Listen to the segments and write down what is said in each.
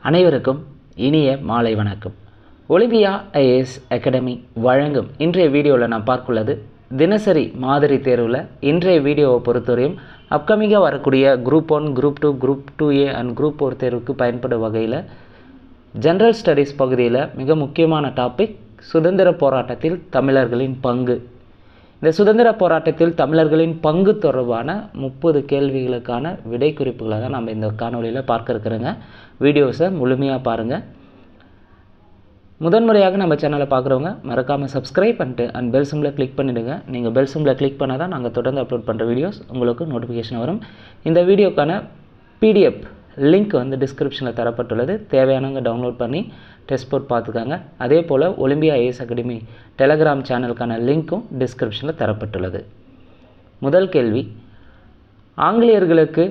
அனைவருக்கும் இனிய மாலை வணக்கம். ஒலிம்பியா ஐஏஎஸ் அகாடமி வழங்கும் இன்றைய வீடியோவில் நான் பார்க்குள்ளது தினசரி மாதிரி தேர்வில் இன்றைய வீடியோவை பொறுத்தவரையும் அப்கமிங்காக வரக்கூடிய group 1, group 2, group 2A and group 4 தேர்வுக்கு பயன்படும் வகையில் ஜென்ரல் ஸ்டடீஸ் பகுதியில் மிக முக்கியமான டாபிக் சுதந்திர போராட்டத்தில் தமிழர்களின் பங்கு. இந்த சுதந்திர போராட்டத்தில் தமிழர்களின் பங்கு தொடர்பான 30 கேள்விகளுக்கான விடை குறிப்புகளை தான் நம்ம இந்த காணொலியில் பார்க்க இருக்கிறோங்க. வீடியோஸை முழுமையாக பாருங்கள். முதன்முறையாக நம்ம சேனலை பார்க்குறவங்க மறக்காமல் சப்ஸ்கிரைப் பண்ணிட்டு அண்ட் பெல் சிம்பிளை கிளிக் பண்ணிவிடுங்க. நீங்கள் பெல் சிம்பிளை கிளிக் பண்ணால் தான் நாங்கள் தொடர்ந்து அப்லோட் பண்ணுற வீடியோஸ் உங்களுக்கு நோட்டிஃபிகேஷன் வரும். இந்த வீடியோக்கான பிடிஎஃப் லிங்க் டிஸ்கிரிப்ஷனில் தரப்பட்டுள்ளது. தேவையானவங்க டவுன்லோட் பண்ணி டெஸ்ட் போட்டு பார்த்துக்காங்க. அதே போல் ஒலிம்பியா ஐஏஎஸ் அகாடமி டெலகிராம் சேனலுக்கான லிங்க்கும் டிஸ்கிரிப்ஷனில் தரப்பட்டுள்ளது. முதல் கேள்வி, ஆங்கிலேயர்களுக்கு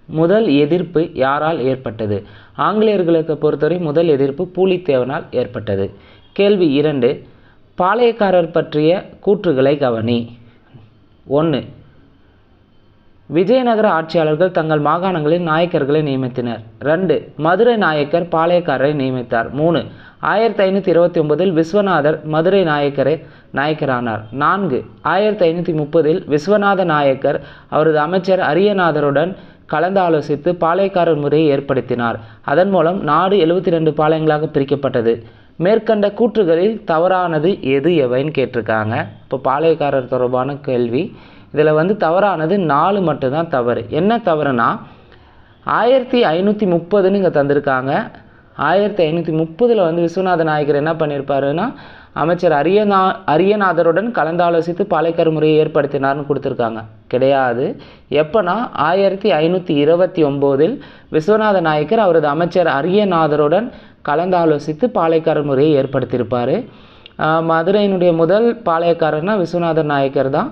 முதல் எதிர்ப்பு யாரால் ஏற்பட்டது? ஆங்கிலேயர்களுக்கு பொறுத்தவரை முதல் எதிர்ப்பு பூலித்தேவனால் ஏற்பட்டது. கேள்வி 2, பாளையக்காரர் பற்றிய கூற்றுகளை கவனி. 1, விஜயநகர ஆட்சியாளர்கள் தங்கள் மாகாணங்களில் நாயக்கர்களை நியமித்தனர். 2, மதுரை நாயக்கர் பாளையக்காரரை நியமித்தார். 3, 1529 விஸ்வநாதர் மதுரை நாயக்கரானார். 4, 1530 விஸ்வநாத நாயக்கர் அவரது அமைச்சர் அரியநாதருடன் கலந்து ஆலோசித்து பாளையக்காரர் முறையை ஏற்படுத்தினார். அதன் மூலம் நாடு 72 பாளையங்களாக பிரிக்கப்பட்டது. மேற்கண்ட கூற்றுகளில் தவறானது எது எவைன்னு கேட்டிருக்காங்க. இப்போ பாளையக்காரர் தொடர்பான கேள்வி. இதில் தவறானது 4 மட்டும்தான் தவறு. என்ன தவறுனா 1530 இங்கே தந்திருக்காங்க. 1530 விஸ்வநாத நாயக்கர் என்ன பண்ணியிருப்பாருன்னா அமைச்சர் அரியநாதருடன் கலந்தாலோசித்து பாளையக்காரர் முறையை ஏற்படுத்தினார்னு கொடுத்துருக்காங்க. கிடையாது. எப்போனா 1529 விஸ்வநாத நாயக்கர் அவரது அமைச்சர் அரியநாதருடன் கலந்தாலோசித்து பாளையக்காரர் முறையை ஏற்படுத்தியிருப்பார். மதுரையினுடைய முதல் பாளையக்காரர்னா விஸ்வநாத நாயக்கர் தான்.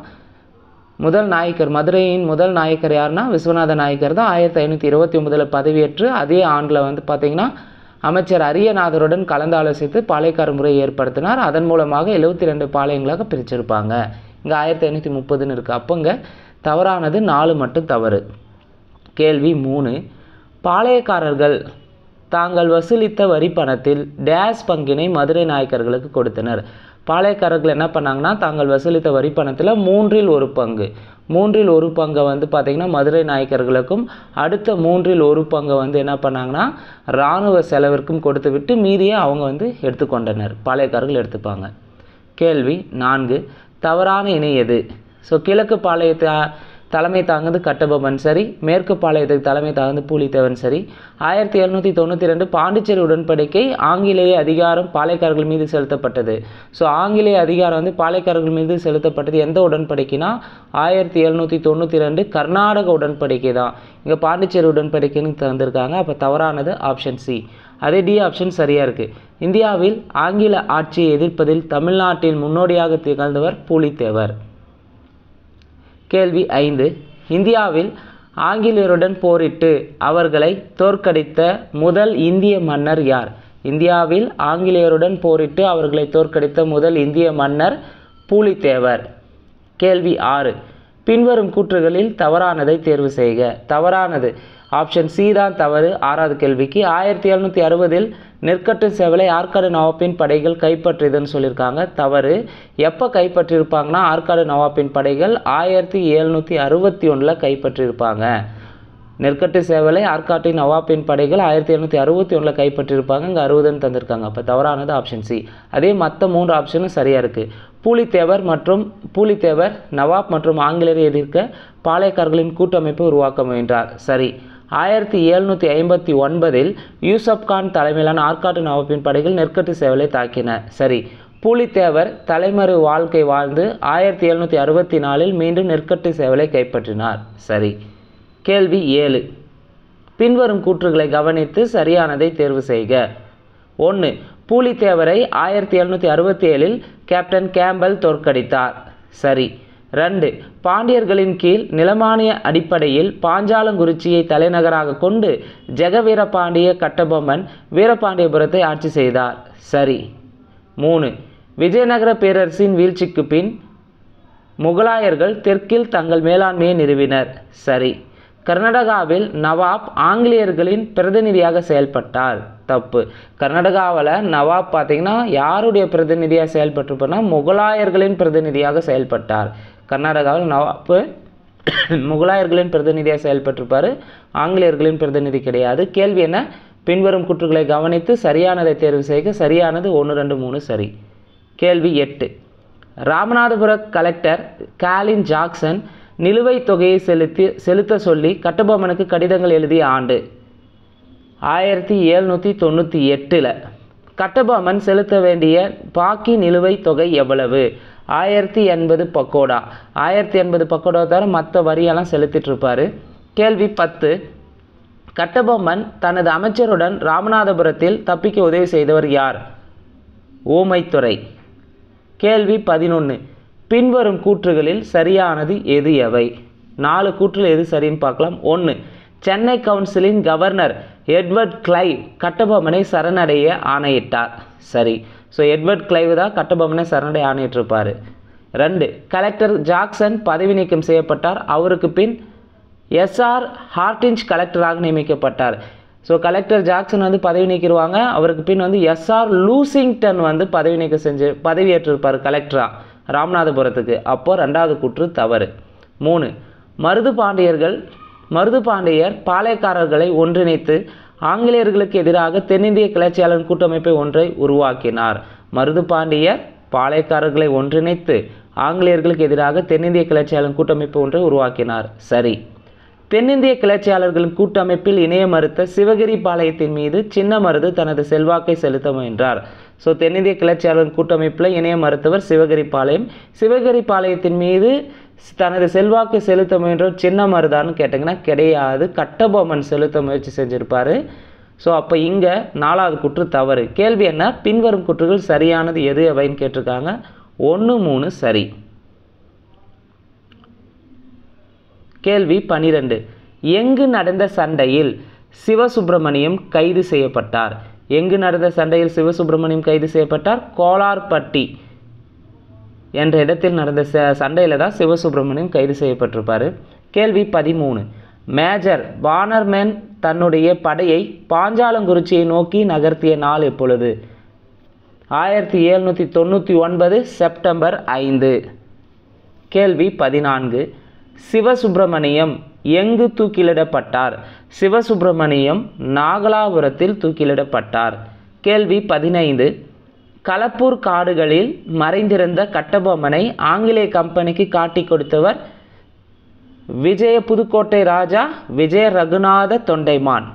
மதுரையின் முதல் நாயக்கர் யாருன்னா விஸ்வநாத நாயக்கர் தான். 1529 பதவியேற்று அதே ஆண்டில் பார்த்திங்கன்னா அமைச்சர் அரியநாதருடன் கலந்து ஆலோசித்து பாளையக்காரர் முறையை ஏற்படுத்தினார். அதன் மூலமாக 72 பாளையங்களாக பிரிச்சிருப்பாங்க. இங்கே 1530 இருக்குது. அப்போ இங்கே தவறானது 4 மட்டும் தவறு. கேள்வி 3, பாளையக்காரர்கள் தாங்கள் வசூலித்த வரி பணத்தில் டேஸ் பங்கினை மதுரை நாயக்கர்களுக்கு கொடுத்தனர். பாளையக்காரர்கள் என்ன பண்ணாங்கன்னா தாங்கள் வசூலித்த வரி பணத்தில் 1/3 பங்கை பார்த்திங்கன்னா மதுரை நாயக்கர்களுக்கும் அடுத்த 1/3 பங்கை என்ன பண்ணாங்கன்னா இராணுவ செலவிற்கும் கொடுத்து விட்டு மீதியை அவங்க எடுத்துக்கொண்டனர். பாளையக்காரர்கள் எடுத்துப்பாங்க. கேள்வி 4, தவறான இணை எது? ஸோ கிழக்கு பாளையத்தை தலைமை தாங்குது கட்டபொம்மன் சரி, மேற்கு பாளையத்துக்கு தலைமை தாங்குது பூலித்தேவன் சரி. 1792 பாண்டிச்சேரி உடன்படிக்கை ஆங்கிலேய அதிகாரம் பாளையக்காரர்கள் மீது செலுத்தப்பட்டது. ஸோ ஆங்கிலேய அதிகாரம் பாளையக்காரர்கள் மீது செலுத்தப்பட்டது எந்த உடன்படிக்கைனா 1792 கர்நாடக உடன்படிக்கை தான். இங்கே பாண்டிச்சேரி உடன்படிக்கைன்னு தந்திருக்காங்க. அப்போ தவறானது ஆப்ஷன் சி. அதே டி ஆப்ஷன் சரியாக இருக்குது. இந்தியாவில் ஆங்கில ஆட்சியை எதிர்ப்பதில் தமிழ்நாட்டில் முன்னோடியாக திகழ்ந்தவர் பூலித்தேவர். கேள்வி 5, இந்தியாவில் ஆங்கிலேயருடன் போரிட்டு அவர்களை தோற்கடித்த முதல் இந்திய மன்னர் யார்? இந்தியாவில் ஆங்கிலேயருடன் போரிட்டு அவர்களை தோற்கடித்த முதல் இந்திய மன்னர் பூலித்தேவர். கேள்வி 6, பின்வரும் கூற்றுகளில் தவறானதை தேர்வு செய்க. தவறானது ஆப்ஷன் சி தான் தவறு. 6வது கேள்விக்கு 1760 நெற்கட்டு செவலை ஆற்காடு நவாப்பின் படைகள் கைப்பற்றியதுன்னு சொல்லியிருக்காங்க. தவறு. எப்போ கைப்பற்றியிருப்பாங்கன்னா ஆற்காடு நவாப்பின் படைகள் 1761 கைப்பற்றியிருப்பாங்க. நெற்கட்டு சேவலை ஆற்காட்டின் நவாப்பின் படைகள் 1761 கைப்பற்றியிருப்பாங்க. இங்கே 60ன்னு தந்திருக்காங்க. அப்போ தவறானது ஆப்ஷன் சி. அதே மற்ற 3 ஆப்ஷனும் சரியாக இருக்குது. பூலித்தேவர் நவாப் மற்றும் ஆங்கிலேயரை எதிர்க்க பாளையக்காரர்களின் கூட்டமைப்பை உருவாக்க முயன்றார். சரி. 1759 யூசப் கான் தலைமையிலான ஆற்காட்டு நவாப்பின் படைகள் நெற்கட்டு சேவலை தாக்கின. சரி. பூலித்தேவர் தலைமறை வாழ்க்கை வாழ்ந்து 1764 மீண்டும் நெற்கட்டு சேவலை கைப்பற்றினார். சரி. கேள்வி 7, பின்வரும் கூற்றுகளை கவனித்து சரியானதை தேர்வு செய்க. 1, பூலித்தேவரை 1767 கேப்டன் கேம்பல் தோற்கடித்தார். சரி. 2, பாண்டியர்களின் கீழ் நிலமானிய அடிப்படையில் பாஞ்சாலங்குறிச்சியை தலைநகராக கொண்டு ஜெகவீரபாண்டிய கட்டபொம்மன் வீரபாண்டியபுரத்தை ஆட்சி செய்தார். சரி. 3, விஜயநகர பேரரசின் வீழ்ச்சிக்கு பின் முகலாயர்கள் தெற்கில் தங்கள் மேலாண்மையை நிறுவினர். சரி. கர்நாடகாவில் நவாப் ஆங்கிலேயர்களின் பிரதிநிதியாக செயல்பட்டார். தப்பு. கர்நாடகாவில் நவாப் பார்த்தீங்கன்னா யாருடைய பிரதிநிதியாக செயல்பட்டிருப்பார்னா முகலாயர்களின் பிரதிநிதியாக செயல்பட்டார். கர்நாடகாவில் நவாப் முகலாயர்களின் பிரதிநிதியாக செயல்பட்டிருப்பார், ஆங்கிலேயர்களின் பிரதிநிதி கிடையாது. கேள்வி என்ன? பின்வரும் கூற்றுகளை கவனித்து சரியானதை தேர்வு செய்க. சரியானது 1, 2, 3 சரி. கேள்வி 8. ராமநாதபுர கலெக்டர் காலின் ஜாக்சன் நிலுவைத் தொகையை செலுத்த சொல்லி கட்டபொம்மனுக்கு கடிதங்கள் எழுதிய ஆண்டு 1798. கட்டபொம்மன் செலுத்த வேண்டிய பாக்கி நிலுவைத் தொகை எவ்வளவு? 1080 பக்கோடா. 1080 பக்கோடா தவிர மற்ற வரியெல்லாம் செலுத்திட்டு இருப்பார். கேள்வி 10. கட்டபொம்மன் தனது அமைச்சருடன் ராமநாதபுரத்தில் தப்பிக்க உதவி செய்தவர் யார்? ஊமைத்துரை. கேள்வி 11. பின்வரும் கூற்றுகளில் சரியானது எது எவை? 4 கூற்றில் எது சரின்னு பார்க்கலாம். 1. சென்னை கவுன்சிலின் கவர்னர் எட்வர்ட் கிளைவ் கட்டபொம்மனை சரணடைய ஆணையிட்டார். சரி. ஸோ எட்வர்ட் கிளைவ் தான் கட்டபொம்மனை சரணடைய ஆணையிட்டிருப்பார். 2. கலெக்டர் ஜாக்சன் பதவி நீக்கம் செய்யப்பட்டார். அவருக்கு பின் எஸ்ஆர் ஹார்டிஞ்ச் கலெக்டராக நியமிக்கப்பட்டார். ஸோ கலெக்டர் ஜாக்சன் வந்து பதவி நீக்கிடுவாங்க. அவருக்கு பின் வந்து எஸ்ஆர் லூசிங்டன் வந்து பதவி நீக்கம் பதவியேற்றிருப்பார் கலெக்டராக ராமநாதபுரத்துக்கு. அப்போது 2வது கூற்று தவறு. 3. மருது பாளையக்காரர்களை ஒன்றிணைத்து ஆங்கிலேயர்களுக்கு எதிராக தென்னிந்திய கிளர்ச்சியாளர் கூட்டமைப்பை ஒன்றை உருவாக்கினார். மருது பாண்டியர் பாளையக்காரர்களை ஒன்றிணைத்து ஆங்கிலேயர்களுக்கு எதிராக தென்னிந்திய கிளர்ச்சியாளர் கூட்டமைப்பை ஒன்றை உருவாக்கினார். சரி. தென்னிந்திய கிளர்ச்சியாளர்களின் கூட்டமைப்பில் இணைய மறுத்த சிவகிரி பாளையத்தின் மீது சின்னமருது தனது செல்வாக்கை செலுத்த முயன்றார். ஸோ தென்னிந்திய கிளர்ச்சியாளர் கூட்டமைப்பில் இணைய மறுத்தவர் சிவகிரி பாளையத்தின் மீது தனது செல்வாக்கை செலுத்த முயன்றவர் சின்னமருதான்னு கேட்டிங்கன்னா கிடையாது, கட்டபொம்மன் செலுத்த முயற்சி செஞ்சுருப்பார். ஸோ அப்போ இங்கே 4வது கூற்று தவறு. கேள்வி என்ன? பின்வரும் கூற்றுகள் சரியானது எது எவைன்னு கேட்டிருக்காங்க. 1, 3 சரி. கேள்வி 12. எங்கு நடந்த சண்டையில் சிவசுப்பிரமணியம் கைது செய்யப்பட்டார்? எங்கு நடந்த சண்டையில் சிவசுப்பிரமணியம் கைது செய்யப்பட்டார்? கோலார்பட்டி என்ற இடத்தில் நடந்த சண்டையில் தான் சிவசுப்பிரமணியம் கைது செய்யப்பட்டிருப்பார். கேள்வி 13. மேஜர் வானர்மேன் தன்னுடைய படையை பாஞ்சாலங்குறிச்சியை நோக்கி நகர்த்திய நாள் எப்பொழுது? 1799 செப்டம்பர் 5. கேள்வி 14. சிவசுப்பிரமணியம் எங்கு தூக்கிலிடப்பட்டார்? சிவசுப்பிரமணியம் நாகலாபுரத்தில் தூக்கிலிடப்பட்டார். கேள்வி 15. களப்பூர் காடுகளில் மறைந்திருந்த கட்டபொம்மனை ஆங்கிலேய கம்பெனிக்கு காட்டி கொடுத்தவர் விஜய புதுக்கோட்டை ராஜா விஜய ரகுநாத தொண்டைமான்.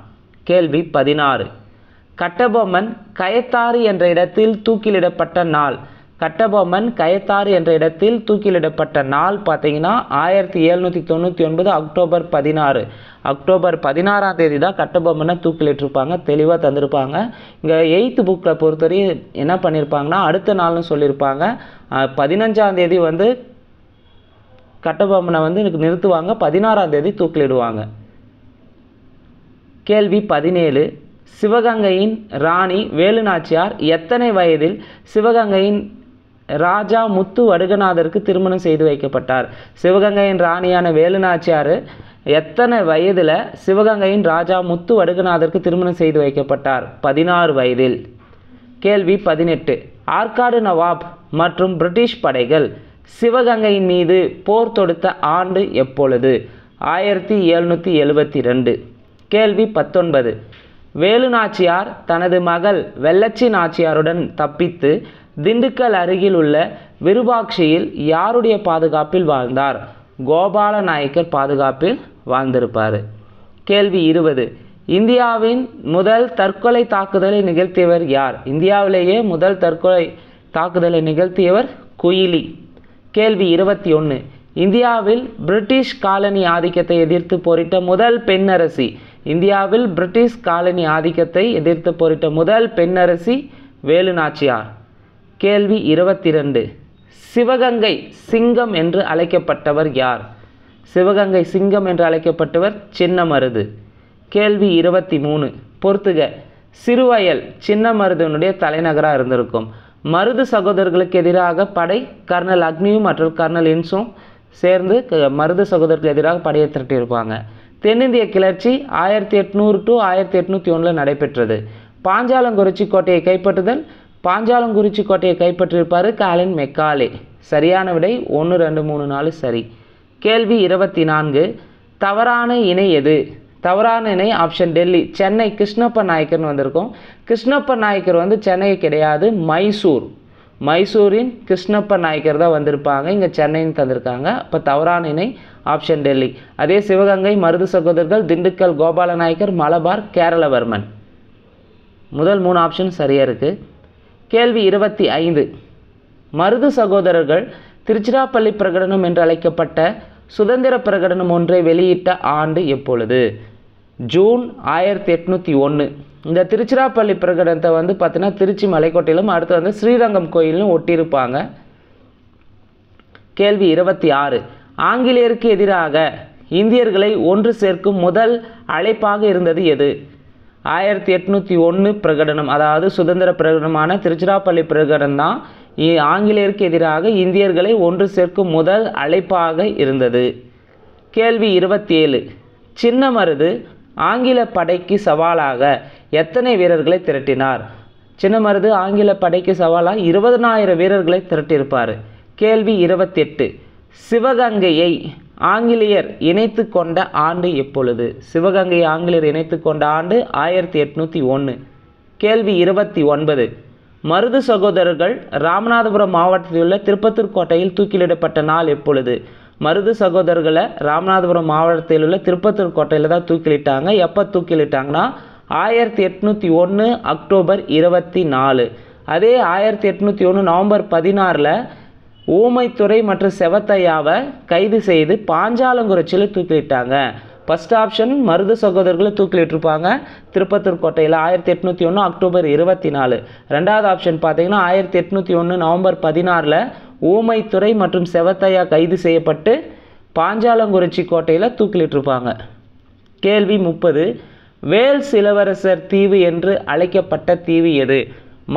கேள்வி 16. கட்டபொம்மன் கயத்தாறு என்ற இடத்தில் தூக்கிலிடப்பட்ட நாள். கட்டபொம்மன் கயத்தாறு என்ற இடத்தில் தூக்கிலிடப்பட்ட நாள் பார்த்தீங்கன்னா 1799 அக்டோபர் 16. அக்டோபர் 16ஆம் தேதி தான் கட்டபொம்மனை தூக்கிலிட்டிருப்பாங்க. தெளிவாக தந்திருப்பாங்க. இங்கே 8th புக்கில் பொறுத்தவரையும் என்ன பண்ணியிருப்பாங்கன்னா அடுத்த நாள்னு சொல்லியிருப்பாங்க. 15ஆம் தேதி வந்து கட்டபொம்மனை வந்து நிறுத்துவாங்க, 16ஆம் தேதி தூக்கிலிடுவாங்க. கேள்வி 17. சிவகங்கையின் ராணி வேலுநாச்சியார் எத்தனை வயதில் சிவகங்கையின் ராஜா முத்து வடுகநாதருக்கு திருமணம் செய்து வைக்கப்பட்டார்? சிவகங்கையின் ராணியான வேலுநாச்சியார் எத்தனை வயதில் சிவகங்கையின் ராஜா முத்து வடுகநாதருக்கு திருமணம் செய்து வைக்கப்பட்டார்? 16 வயதில். கேள்வி 18. ஆற்காடு நவாப் மற்றும் பிரிட்டிஷ் படைகள் சிவகங்கையின் மீது போர் தொடுத்த ஆண்டு எப்பொழுது? 1772. கேள்வி 19. வேலுநாச்சியார் தனது மகள் வெள்ளச்சி நாச்சியாருடன் தப்பித்து திண்டுக்கல் அருகில் உள்ள விருபாட்சியில் யாருடைய பாதுகாப்பில் வாழ்ந்தார்? கோபால நாயக்கர் பாதுகாப்பில் வாழ்ந்திருப்பார். கேள்வி 20. இந்தியாவின் முதல் தற்கொலை தாக்குதலை நிகழ்த்தியவர் யார்? இந்தியாவிலேயே முதல் தற்கொலை தாக்குதலை நிகழ்த்தியவர் குயிலி. கேள்வி 21. இந்தியாவில் பிரிட்டிஷ் காலனி ஆதிக்கத்தை எதிர்த்து போரிட்ட முதல் பெண்ணரசி. இந்தியாவில் பிரிட்டிஷ் காலனி ஆதிக்கத்தை எதிர்த்து போரிட்ட முதல் பெண்ணரசி வேலுநாச்சியார். கேள்வி 22. சிவகங்கை சிங்கம் என்று அழைக்கப்பட்டவர் யார்? சிவகங்கை சிங்கம் என்று அழைக்கப்பட்டவர் சின்னமருது. கேள்வி 23. பொறுத்துக. சிறுவயல் சின்னமருதனுடைய தலைநகராக இருந்திருக்கும். மருது சகோதரர்களுக்கு எதிராக படை கர்னல் அக்னியும் மற்றும் கர்னல் இன்ஸும் சேர்ந்து மருது சகோதரர்களுக்கு எதிராக படையை திரட்டியிருப்பாங்க. தென்னிந்திய கிளர்ச்சி 1800 to 1801 நடைபெற்றது. பாஞ்சாலங்குறிச்சி கோட்டையை கைப்பற்றுதல். பாஞ்சாலங்குறிச்சி கோட்டையை கைப்பற்றியிருப்பார் காலின் மெக்காலே. சரியான விடை 1 2 3 4 சரி. கேள்வி 24. தவறான இணை எது? தவறான இணை ஆப்ஷன் டெல்லி. சென்னை கிருஷ்ணப்ப நாயக்கர்னு வந்திருக்கும். கிருஷ்ணப்ப நாயக்கர் வந்து சென்னை கிடையாது, மைசூர். மைசூரின் கிருஷ்ணப்ப நாயக்கர் தான் வந்திருப்பாங்க, இங்கே சென்னைன்னு தந்திருக்காங்க. அப்போ தவறான இணை ஆப்ஷன் டெல்லி. அதே சிவகங்கை மருது சகோதரர்கள், திண்டுக்கல் கோபால நாயக்கர், மலபார் கேரளவர்மன். முதல் 3 ஆப்ஷன் சரியாக இருக்குது. கேள்வி 25. மருது சகோதரர்கள் திருச்சிராப்பள்ளி பிரகடனம் என்று அழைக்கப்பட்ட சுதந்திர பிரகடனம் ஒன்றை வெளியிட்ட ஆண்டு எப்பொழுது? ஜூன் 1801. இந்த திருச்சிராப்பள்ளி பிரகடனத்தை வந்து பார்த்தீங்கன்னா திருச்சி மலைக்கோட்டையிலும் அடுத்து வந்து ஸ்ரீரங்கம் கோயிலும் ஒட்டியிருப்பாங்க. கேள்வி 26. ஆங்கிலேயருக்கு எதிராக இந்தியர்களை ஒன்று சேர்க்கும் முதல் அழைப்பாக இருந்தது எது? 1801 பிரகடனம், அதாவது சுதந்திர பிரகடனமான திருச்சிராப்பள்ளி பிரகடனம் தான் ஆங்கிலேயருக்கு எதிராக இந்தியர்களை ஒன்று சேர்க்கும் முதல் அழைப்பாக இருந்தது. கேள்வி 27. சின்னமருது ஆங்கில படைக்கு சவாலாக எத்தனை வீரர்களை திரட்டினார்? சின்னமருது ஆங்கில படைக்கு சவாலாக 20,000 வீரர்களை திரட்டியிருப்பார். கேள்வி 28. சிவகங்கையை ஆங்கிலேயர் இணைத்து கொண்ட ஆண்டு எப்பொழுது? சிவகங்கையை ஆங்கிலேயர் இணைத்து கொண்ட ஆண்டு 1801. கேள்வி 29. மருது சகோதரர்கள் ராமநாதபுரம் மாவட்டத்தில் உள்ள திருப்பத்தூர் கோட்டையில் தூக்கிலிடப்பட்ட நாள் எப்பொழுது? மருது சகோதரர்களை ராமநாதபுரம் மாவட்டத்தில் உள்ள திருப்பத்தூர் கோட்டையில் தான் தூக்கிலிட்டாங்க. எப்போ தூக்கிலிட்டாங்கன்னா 1801 அக்டோபர் 24. அதே 1801 நவம்பர் 16 ஊமைத்துறை மற்றும் செவத்தையாவை கைது செய்து பாஞ்சாலங்குறிச்சியில் தூக்கிலிட்டாங்க. ஃபஸ்ட் ஆப்ஷன் மருது சகோதரர்களை தூக்கிலிட்டிருப்பாங்க திருப்பத்தூர் கோட்டையில் 1801 அக்டோபர் 24. ரெண்டாவது ஆப்ஷன் பார்த்தீங்கன்னா 1801 நவம்பர் 16 ஊமைத்துறை மற்றும் செவத்தையா கைது செய்யப்பட்டு பாஞ்சாலங்குறிச்சி கோட்டையில் தூக்கிலிட்டிருப்பாங்க. கேள்வி 30. வேல்ஸ் இளவரசர் தீவு என்று அழைக்கப்பட்ட தீவு எது?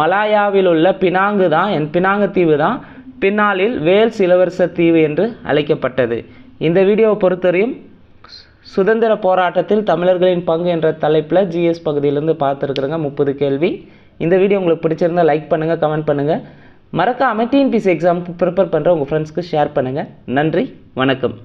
மலாயாவில் உள்ள பினாங்கு தீவு தான் பின்னாளில் வேல்ஸ் இளவரசர் தீவு என்று அழைக்கப்பட்டது. இந்த வீடியோவை பொறுத்தவரையும் சுதந்திர போராட்டத்தில் தமிழர்களின் பங்கு என்ற தலைப்பில் ஜிஎஸ் பகுதியிலேருந்து பார்த்துருக்குறேங்க 30 கேள்வி. இந்த வீடியோ உங்களுக்கு பிடிச்சிருந்தால் லைக் பண்ணுங்கள், கமெண்ட் பண்ணுங்கள். மறக்காமல் டிஎன்பிஎஸ்சி எக்ஸாமுக்கு ப்ரிப்பேர் பண்ணுற உங்கள் ஃப்ரெண்ட்ஸ்க்கு ஷேர் பண்ணுங்கள். நன்றி, வணக்கம்.